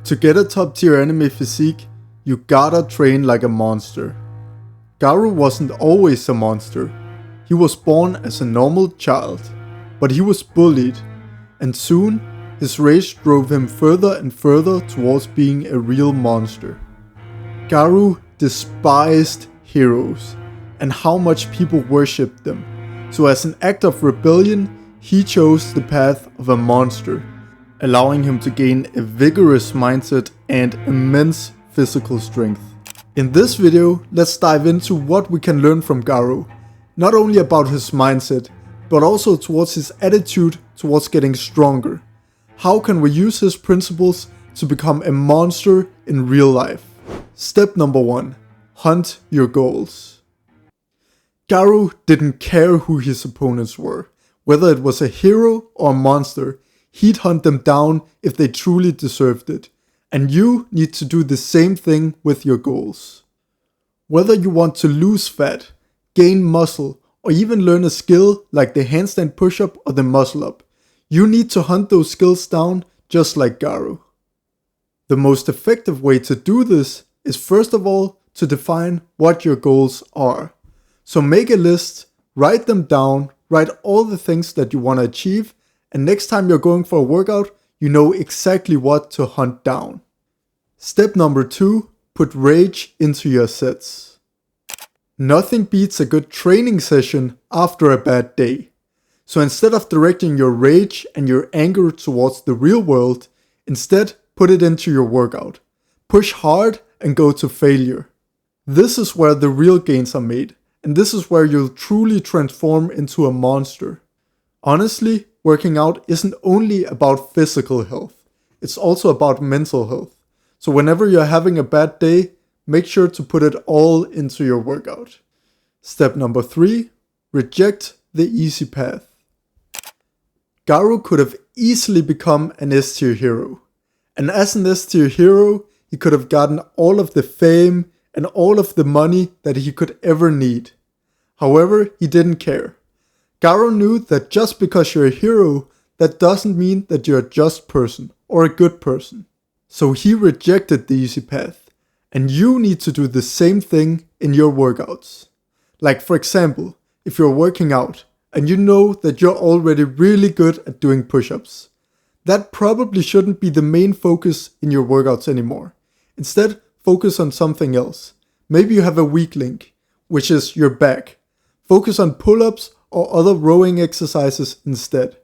To get a top tier anime physique, you gotta train like a monster. Garou wasn't always a monster. He was born as a normal child, but he was bullied, and soon his rage drove him further and further towards being a real monster. Garou despised heroes and how much people worshipped them, so as an act of rebellion, he chose the path of a monster, allowing him to gain a vigorous mindset and immense physical strength. In this video, let's dive into what we can learn from Garou, not only about his mindset, but also towards his attitude towards getting stronger. How can we use his principles to become a monster in real life? Step number 1. Hunt your goals. Garou didn't care who his opponents were. Whether it was a hero or a monster, he'd hunt them down if they truly deserved it. And you need to do the same thing with your goals. Whether you want to lose fat, gain muscle, or even learn a skill like the handstand push-up or the muscle up, you need to hunt those skills down just like Garou. The most effective way to do this is first of all to define what your goals are. So make a list, write them down, write all the things that you want to achieve, and next time you're going for a workout, you know exactly what to hunt down. Step number 2, put rage into your sets. Nothing beats a good training session after a bad day. So instead of directing your rage and your anger towards the real world, instead put it into your workout. Push hard and go to failure. This is where the real gains are made, and this is where you'll truly transform into a monster. Honestly, working out isn't only about physical health, it's also about mental health. So whenever you're having a bad day, make sure to put it all into your workout. Step number 3, reject the easy path. Garou could have easily become an S tier hero. And as an S tier hero, he could have gotten all of the fame and all of the money that he could ever need. However, he didn't care. Garou knew that just because you're a hero, that doesn't mean that you're a just person or a good person. So he rejected the easy path. And you need to do the same thing in your workouts. Like for example, if you're working out and you know that you're already really good at doing push-ups, that probably shouldn't be the main focus in your workouts anymore. Instead, focus on something else. Maybe you have a weak link, which is your back. Focus on pull-ups or other rowing exercises instead.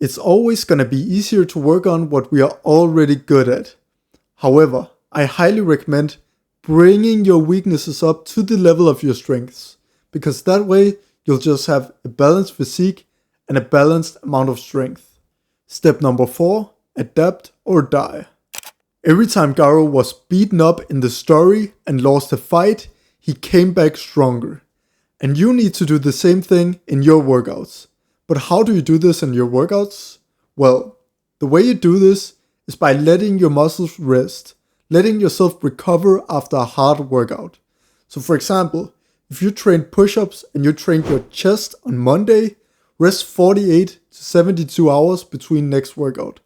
It's always gonna be easier to work on what we are already good at. However, I highly recommend bringing your weaknesses up to the level of your strengths, because that way you'll just have a balanced physique and a balanced amount of strength. Step number 4, adapt or die. Every time Garou was beaten up in the story and lost a fight, he came back stronger. And you need to do the same thing in your workouts. But how do you do this in your workouts? Well, the way you do this is by letting your muscles rest, letting yourself recover after a hard workout. So for example, if you train push-ups and you train your chest on Monday, rest 48 to 72 hours between next workout.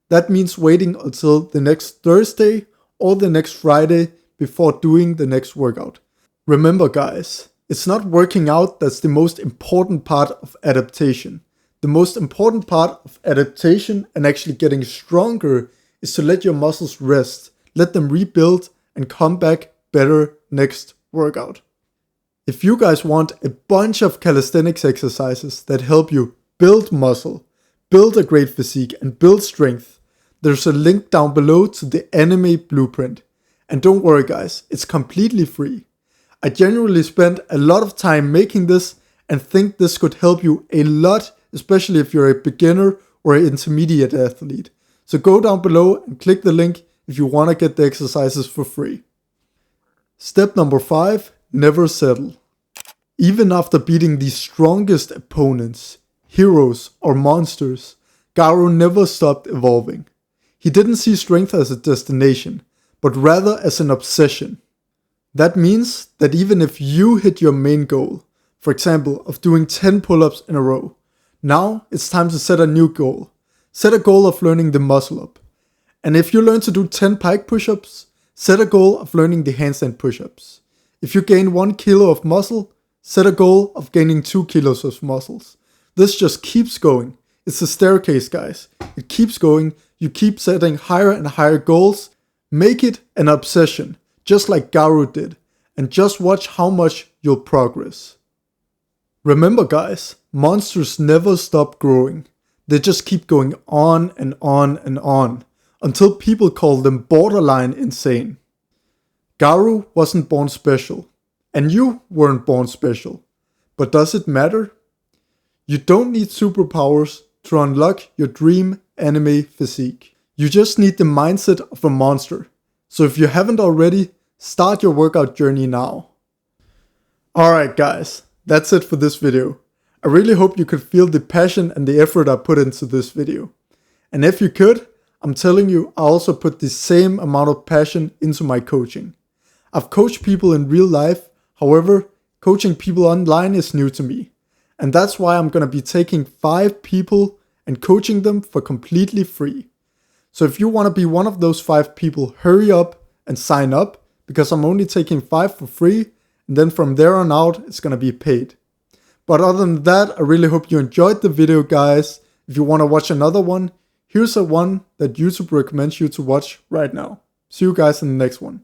That means waiting until the next Thursday or the next Friday before doing the next workout. Remember guys, it's not working out that's the most important part of adaptation. The most important part of adaptation and actually getting stronger is to let your muscles rest, let them rebuild and come back better next workout. If you guys want a bunch of calisthenics exercises that help you build muscle, build a great physique and build strength, there's a link down below to the anime blueprint. And don't worry guys, it's completely free. I genuinely spent a lot of time making this and think this could help you a lot, especially if you're a beginner or an intermediate athlete. So go down below and click the link if you want to get the exercises for free. Step number 5, never settle. Even after beating the strongest opponents, heroes or monsters, Garou never stopped evolving. He didn't see strength as a destination, but rather as an obsession. That means that even if you hit your main goal, for example of doing 10 pull-ups in a row, now it's time to set a new goal. Set a goal of learning the muscle up. And if you learn to do 10 pike push-ups, set a goal of learning the handstand push-ups. If you gain 1 kilo of muscle, set a goal of gaining 2 kilos of muscles. This just keeps going. It's a staircase, guys. It keeps going. You keep setting higher and higher goals. Make it an obsession, just like Garou did. And just watch how much you'll progress. Remember, guys, monsters never stop growing. They just keep going on and on and on, until people call them borderline insane. Garou wasn't born special, and you weren't born special. But does it matter? You don't need superpowers to unlock your dream anime physique. You just need the mindset of a monster. So if you haven't already, start your workout journey now. Alright guys, that's it for this video. I really hope you could feel the passion and the effort I put into this video. And if you could, I'm telling you, I also put the same amount of passion into my coaching. I've coached people in real life, however, coaching people online is new to me. And that's why I'm gonna be taking 5 people and coaching them for completely free. So if you wanna be one of those 5 people, hurry up and sign up, because I'm only taking 5 for free, and then from there on out, it's gonna be paid. But other than that, I really hope you enjoyed the video, guys. If you wanna watch another one, here's a one that YouTube recommends you to watch right now. See you guys in the next one.